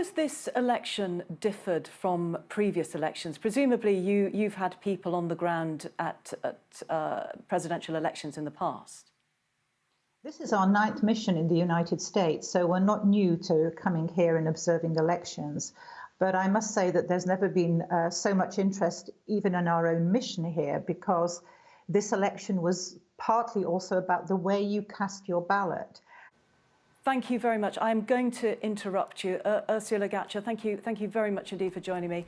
has this election differed from previous elections? Presumably you've had people on the ground at presidential elections in the past. This is our 9th mission in the United States, so we're not new to coming here and observing elections. But I must say that there's never been so much interest even in our own mission here, because this election was partly also about the way you cast your ballot. Thank you very much. I'm going to interrupt you. Ursula Gacha, thank you very much indeed for joining me.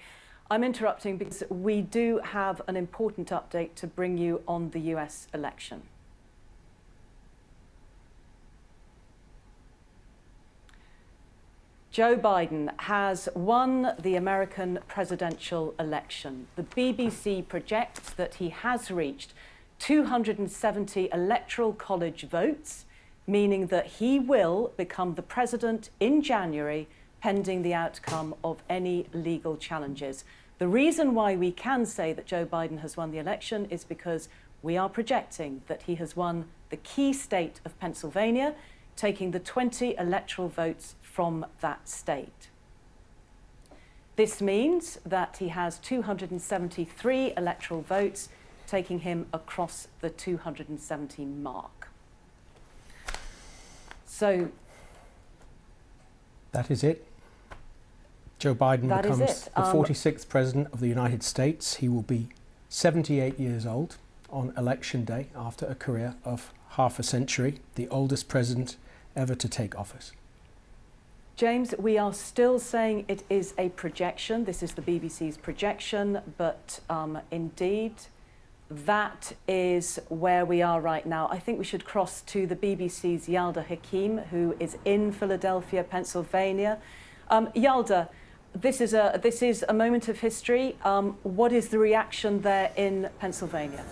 I'm interrupting because we do have an important update to bring you on the US election. Joe Biden has won the American presidential election. The BBC projects that he has reached 270 electoral college votes, meaning that he will become the president in January, pending the outcome of any legal challenges. The reason why we can say that Joe Biden has won the election is because we are projecting that he has won the key state of Pennsylvania, taking the 20 electoral votes from that state. This means that he has 273 electoral votes, taking him across the 270 mark. So that is it. Joe Biden becomes the 46th president of the United States. He will be 78 years old on election day after a career of half a century, the oldest president ever to take office. James, we are still saying it is a projection. This is the BBC's projection, but indeed, that is where we are right now. I think we should cross to the BBC's Yalda Hakim, who is in Philadelphia, Pennsylvania. Yalda, this is a moment of history. What is the reaction there in Pennsylvania?